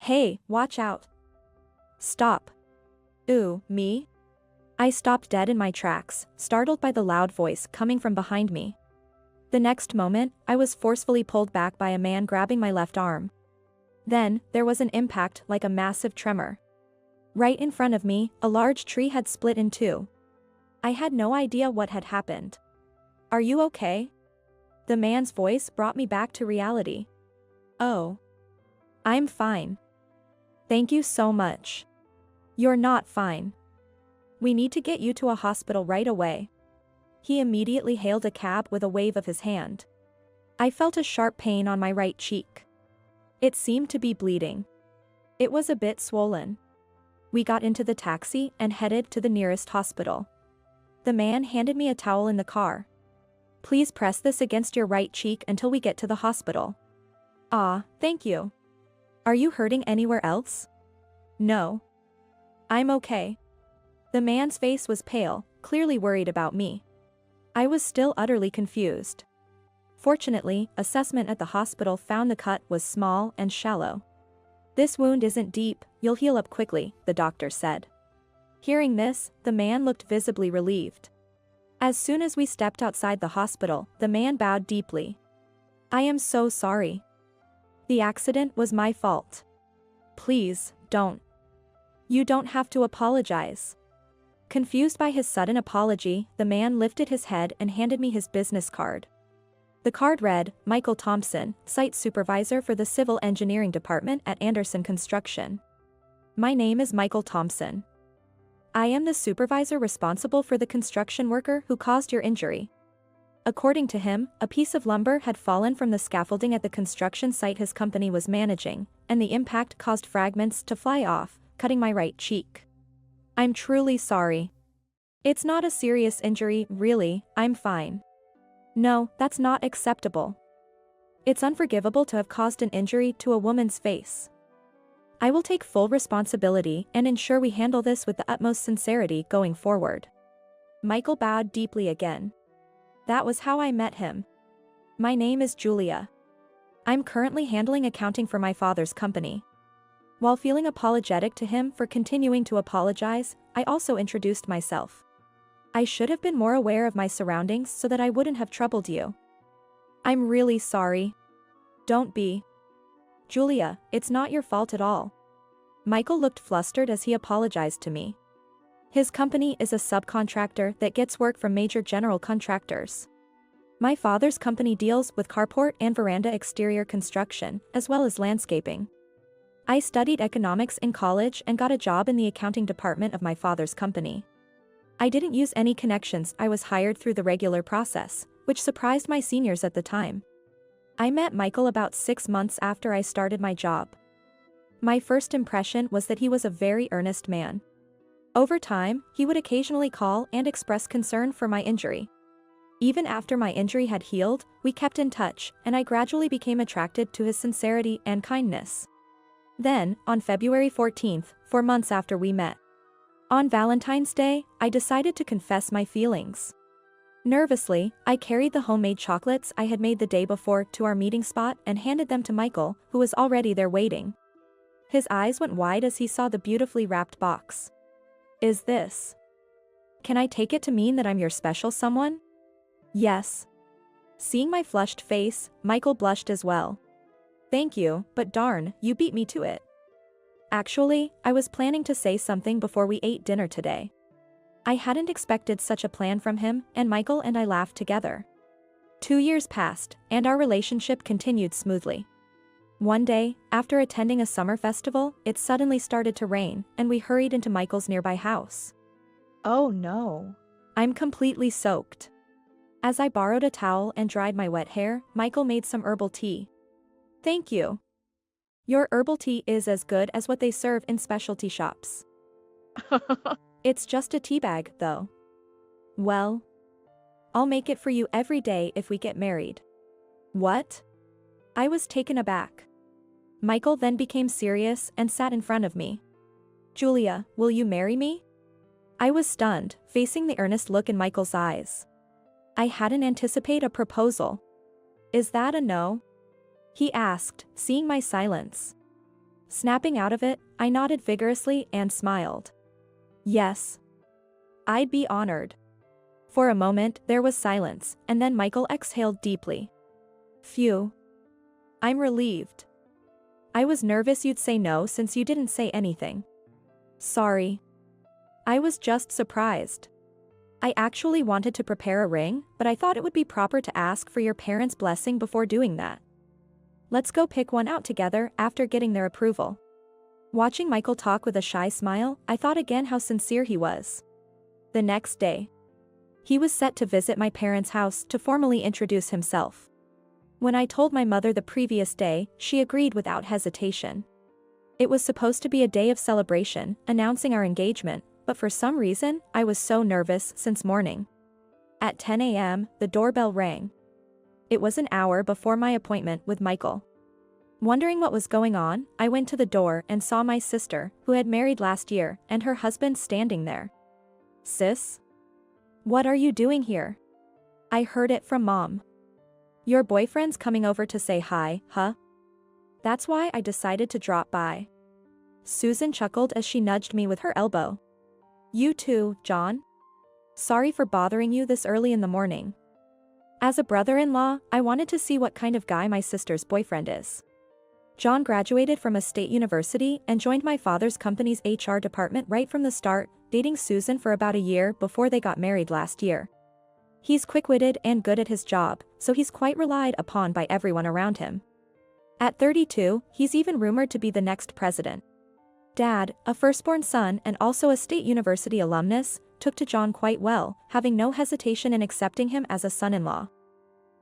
Hey, watch out. Stop. Ooh, me? I stopped dead in my tracks, startled by the loud voice coming from behind me. The next moment, I was forcefully pulled back by a man grabbing my left arm. Then, there was an impact like a massive tremor. Right in front of me, a large tree had split in two. I had no idea what had happened. Are you okay? The man's voice brought me back to reality. Oh. I'm fine. Thank you so much. You're not fine. We need to get you to a hospital right away. He immediately hailed a cab with a wave of his hand. I felt a sharp pain on my right cheek. It seemed to be bleeding. It was a bit swollen. We got into the taxi and headed to the nearest hospital. The man handed me a towel in the car. Please press this against your right cheek until we get to the hospital. Ah, thank you. Are you hurting anywhere else? No. I'm okay. The man's face was pale, clearly worried about me. I was still utterly confused. Fortunately, assessment at the hospital found the cut was small and shallow. This wound isn't deep, you'll heal up quickly, the doctor said. Hearing this, the man looked visibly relieved. As soon as we stepped outside the hospital, the man bowed deeply. I am so sorry. The accident was my fault. Please, don't. You don't have to apologize. Confused by his sudden apology, the man lifted his head and handed me his business card. The card read, Michael Thompson, Site Supervisor for the Civil Engineering Department at Anderson Construction. My name is Michael Thompson. I am the supervisor responsible for the construction worker who caused your injury. According to him, a piece of lumber had fallen from the scaffolding at the construction site his company was managing, and the impact caused fragments to fly off, cutting my right cheek. I'm truly sorry. It's not a serious injury, really, I'm fine. No, that's not acceptable. It's unforgivable to have caused an injury to a woman's face. I will take full responsibility and ensure we handle this with the utmost sincerity going forward. Michael bowed deeply again. That was how I met him. My name is Julia. I'm currently handling accounting for my father's company. While feeling apologetic to him for continuing to apologize, I also introduced myself. I should have been more aware of my surroundings so that I wouldn't have troubled you. I'm really sorry. Don't be. Julia, it's not your fault at all. Michael looked flustered as he apologized to me. His company is a subcontractor that gets work from major general contractors. My father's company deals with carport and veranda exterior construction, as well as landscaping. I studied economics in college and got a job in the accounting department of my father's company. I didn't use any connections, I was hired through the regular process, which surprised my seniors at the time. I met Michael about 6 months after I started my job. My first impression was that he was a very earnest man. Over time, he would occasionally call and express concern for my injury. Even after my injury had healed, we kept in touch, and I gradually became attracted to his sincerity and kindness. Then, on February 14th, 4 months after we met. On Valentine's Day, I decided to confess my feelings. Nervously, I carried the homemade chocolates I had made the day before to our meeting spot and handed them to Michael, who was already there waiting. His eyes went wide as he saw the beautifully wrapped box. Is this? Can I take it to mean that I'm your special someone? Yes. Seeing my flushed face, Michael blushed as well. Thank you, but darn, you beat me to it. Actually, I was planning to say something before we ate dinner today. I hadn't expected such a plan from him, and Michael and I laughed together. 2 years passed, and our relationship continued smoothly. One day, after attending a summer festival, it suddenly started to rain, and we hurried into Michael's nearby house. Oh no. I'm completely soaked. As I borrowed a towel and dried my wet hair, Michael made some herbal tea. Thank you. Your herbal tea is as good as what they serve in specialty shops. It's just a tea bag, though. Well, I'll make it for you every day if we get married. What? I was taken aback. Michael then became serious and sat in front of me. Julia, will you marry me? I was stunned, facing the earnest look in Michael's eyes. I hadn't anticipated a proposal. Is that a no? He asked, seeing my silence. Snapping out of it, I nodded vigorously and smiled. Yes. I'd be honored. For a moment, there was silence, and then Michael exhaled deeply. Phew. I'm relieved. I was nervous you'd say no since you didn't say anything. Sorry. I was just surprised. I actually wanted to prepare a ring, but I thought it would be proper to ask for your parents' blessing before doing that. Let's go pick one out together after getting their approval. Watching Michael talk with a shy smile, I thought again how sincere he was. The next day, he was set to visit my parents' house to formally introduce himself. When I told my mother the previous day, she agreed without hesitation. It was supposed to be a day of celebration, announcing our engagement, but for some reason, I was so nervous since morning. At 10 a.m., the doorbell rang. It was an hour before my appointment with Michael. Wondering what was going on, I went to the door and saw my sister, who had married last year, and her husband standing there. Sis? What are you doing here? I heard it from Mom. Your boyfriend's coming over to say hi, huh? That's why I decided to drop by. Susan chuckled as she nudged me with her elbow. You too, John? Sorry for bothering you this early in the morning. As a brother-in-law, I wanted to see what kind of guy my sister's boyfriend is. John graduated from a state university and joined my father's company's HR department right from the start, dating Susan for about a year before they got married last year. He's quick-witted and good at his job, so he's quite relied upon by everyone around him. At 32, he's even rumored to be the next president. Dad, a firstborn son and also a state university alumnus, took to John quite well, having no hesitation in accepting him as a son-in-law.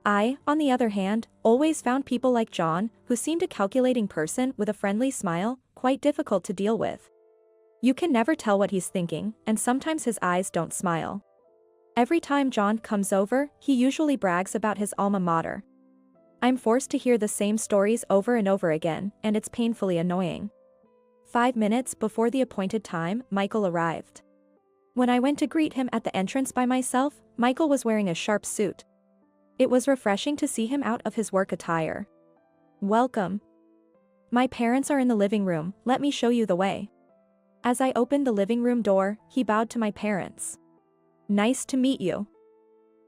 I, on the other hand, always found people like John, who seemed a calculating person with a friendly smile, quite difficult to deal with. You can never tell what he's thinking, and sometimes his eyes don't smile. Every time John comes over, he usually brags about his alma mater. I'm forced to hear the same stories over and over again, and it's painfully annoying. 5 minutes before the appointed time, Michael arrived. When I went to greet him at the entrance by myself, Michael was wearing a sharp suit. It was refreshing to see him out of his work attire. Welcome. My parents are in the living room, let me show you the way. As I opened the living room door, he bowed to my parents. Nice to meet you.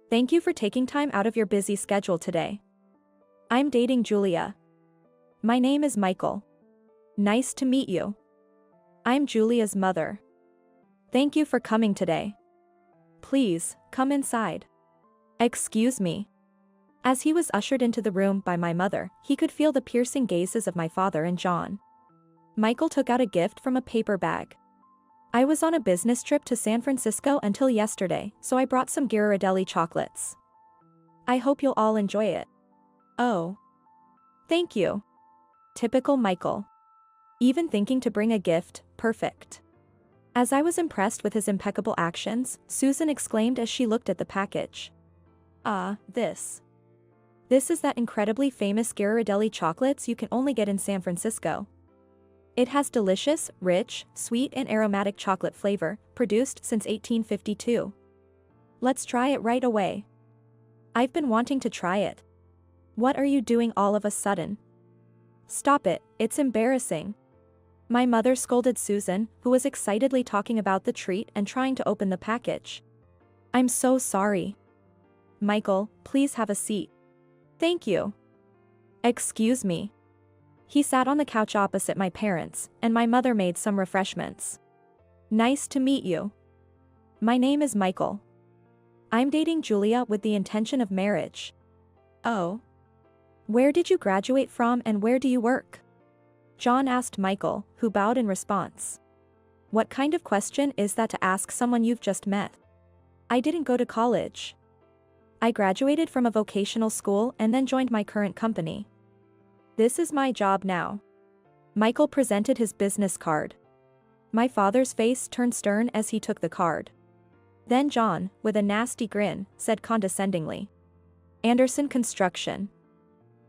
Thank you for taking time out of your busy schedule today. I'm dating Julia. My name is Michael. Nice to meet you. I'm Julia's mother. Thank you for coming today. Please, come inside. Excuse me. As he was ushered into the room by my mother, he could feel the piercing gazes of my father and John. Michael took out a gift from a paper bag. I was on a business trip to San Francisco until yesterday, so I brought some Ghirardelli chocolates. I hope you'll all enjoy it. Oh. Thank you. Typical Michael. Even thinking to bring a gift, perfect. As I was impressed with his impeccable actions, Susan exclaimed as she looked at the package. This. This is that incredibly famous Ghirardelli chocolates you can only get in San Francisco. It has delicious, rich, sweet and aromatic chocolate flavor, produced since 1852. Let's try it right away. I've been wanting to try it. What are you doing all of a sudden? Stop it, it's embarrassing. My mother scolded Susan, who was excitedly talking about the treat and trying to open the package. I'm so sorry. Michael, please have a seat. Thank you. Excuse me. He sat on the couch opposite my parents, and my mother made some refreshments. Nice to meet you. My name is Michael. I'm dating Julia with the intention of marriage. Oh. Where did you graduate from and where do you work? John asked Michael, who bowed in response. What kind of question is that to ask someone you've just met? I didn't go to college. I graduated from a vocational school and then joined my current company. This is my job now. Michael presented his business card. My father's face turned stern as he took the card. Then John, with a nasty grin, said condescendingly. Anderson Construction.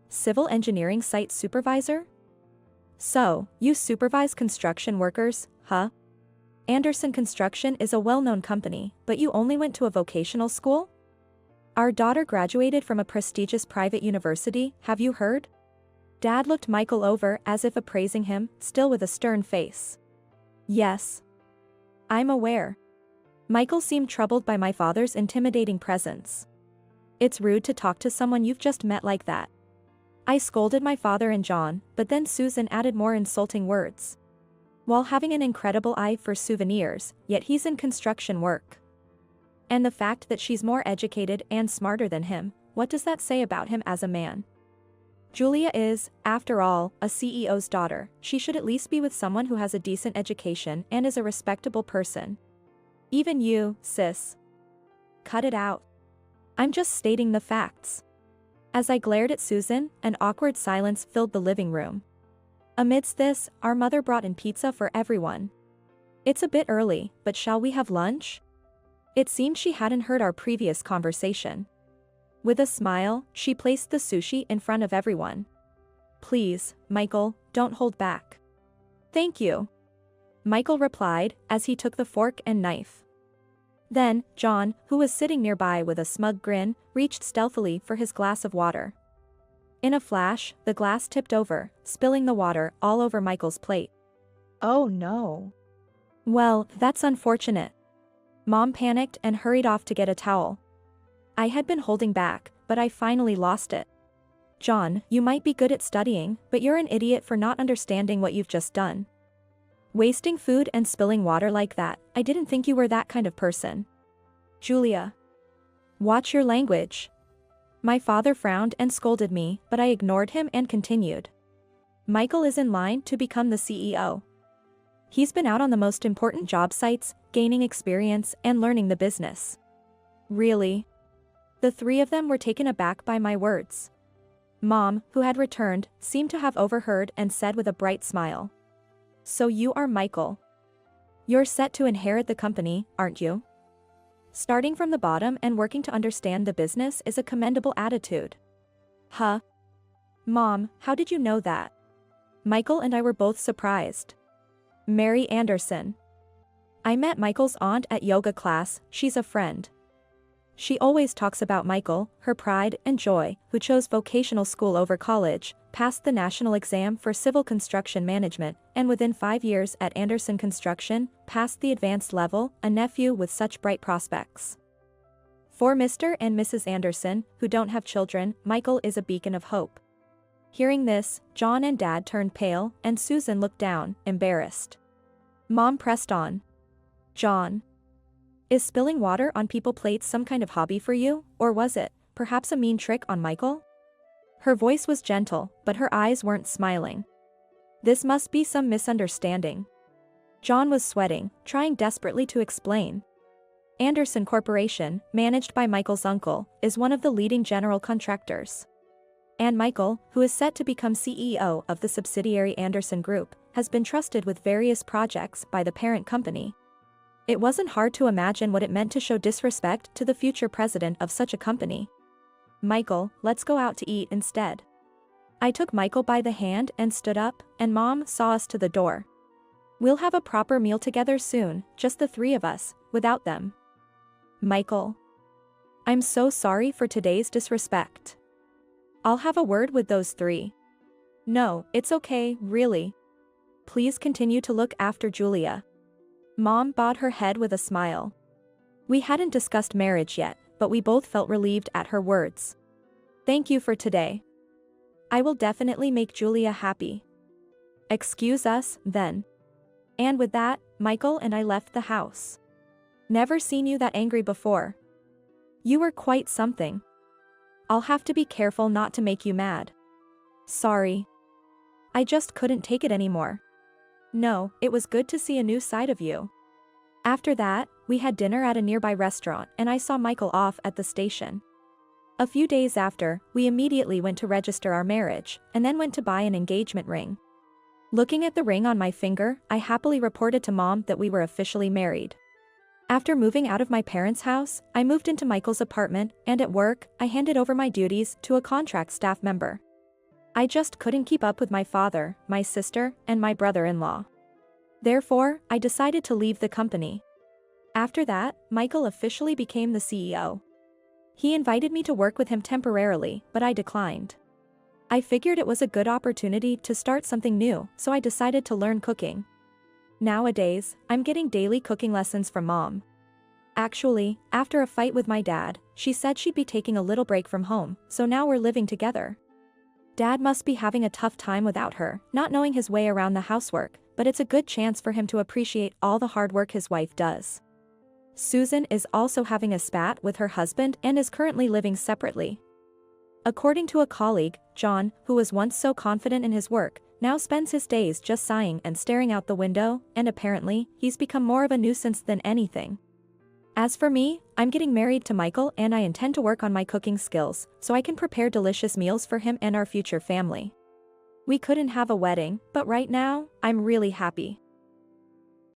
Civil engineering site supervisor? So, you supervise construction workers, huh? Anderson Construction is a well-known company, but you only went to a vocational school? Our daughter graduated from a prestigious private university, have you heard? Dad looked Michael over as if appraising him, still with a stern face. Yes. I'm aware. Michael seemed troubled by my father's intimidating presence. It's rude to talk to someone you've just met like that. I scolded my father and John, but then Susan added more insulting words. While having an incredible eye for souvenirs, yet he's in construction work. And the fact that she's more educated and smarter than him, what does that say about him as a man? Julia is, after all, a CEO's daughter. She should at least be with someone who has a decent education and is a respectable person. Even you, sis. Cut it out. I'm just stating the facts. As I glared at Susan, an awkward silence filled the living room. Amidst this, our mother brought in pizza for everyone. It's a bit early, but shall we have lunch? It seemed she hadn't heard our previous conversation. With a smile, she placed the sushi in front of everyone. Please, Michael, don't hold back. Thank you. Michael replied, as he took the fork and knife. Then, John, who was sitting nearby with a smug grin, reached stealthily for his glass of water. In a flash, the glass tipped over, spilling the water all over Michael's plate. Oh no. Well, that's unfortunate. Mom panicked and hurried off to get a towel. I had been holding back, but I finally lost it. John, you might be good at studying, but you're an idiot for not understanding what you've just done. Wasting food and spilling water like that, I didn't think you were that kind of person. Julia. Watch your language. My father frowned and scolded me, but I ignored him and continued. Michael is in line to become the CEO. He's been out on the most important job sites, gaining experience and learning the business. Really? The three of them were taken aback by my words. Mom, who had returned, seemed to have overheard and said with a bright smile. So you are Michael. You're set to inherit the company, aren't you? Starting from the bottom and working to understand the business is a commendable attitude. Huh? Mom, how did you know that? Michael and I were both surprised. Mary Anderson. I met Michael's aunt at yoga class. She's a friend. She always talks about Michael, her pride and joy, who chose vocational school over college, passed the national exam for civil construction management, and within 5 years at Anderson Construction, passed the advanced level, a nephew with such bright prospects. For Mr. and Mrs. Anderson, who don't have children, Michael is a beacon of hope. Hearing this, John and Dad turned pale, and Susan looked down, embarrassed. Mom pressed on. John. Is spilling water on people's plates some kind of hobby for you, or was it, perhaps a mean trick on Michael? Her voice was gentle, but her eyes weren't smiling. This must be some misunderstanding. John was sweating, trying desperately to explain. Anderson Corporation, managed by Michael's uncle, is one of the leading general contractors. And Michael, who is set to become CEO of the subsidiary Anderson Group, has been trusted with various projects by the parent company. It wasn't hard to imagine what it meant to show disrespect to the future president of such a company. Michael, let's go out to eat instead. I took Michael by the hand and stood up, and Mom saw us to the door. We'll have a proper meal together soon, just the three of us, without them. Michael. I'm so sorry for today's disrespect. I'll have a word with those three. No, it's okay, really. Please continue to look after Julia. Mom bowed her head with a smile. We hadn't discussed marriage yet, but we both felt relieved at her words. Thank you for today. I will definitely make Julia happy. Excuse us, then. And with that, Michael and I left the house. Never seen you that angry before. You were quite something. I'll have to be careful not to make you mad. Sorry. I just couldn't take it anymore. No, it was good to see a new side of you. After that, we had dinner at a nearby restaurant and I saw Michael off at the station. A few days after, we immediately went to register our marriage, and then went to buy an engagement ring. Looking at the ring on my finger, I happily reported to Mom that we were officially married. After moving out of my parents' house, I moved into Michael's apartment, and at work, I handed over my duties to a contract staff member. I just couldn't keep up with my father, my sister, and my brother-in-law. Therefore, I decided to leave the company. After that, Michael officially became the CEO. He invited me to work with him temporarily, but I declined. I figured it was a good opportunity to start something new, so I decided to learn cooking. Nowadays, I'm getting daily cooking lessons from mom. Actually, after a fight with my dad, she said she'd be taking a little break from home, so now we're living together. Dad must be having a tough time without her, not knowing his way around the housework, but it's a good chance for him to appreciate all the hard work his wife does. Susan is also having a spat with her husband and is currently living separately. According to a colleague, John, who was once so confident in his work, now spends his days just sighing and staring out the window, and apparently, he's become more of a nuisance than anything. As for me, I'm getting married to Michael and I intend to work on my cooking skills, so I can prepare delicious meals for him and our future family. We couldn't have a wedding, but right now, I'm really happy.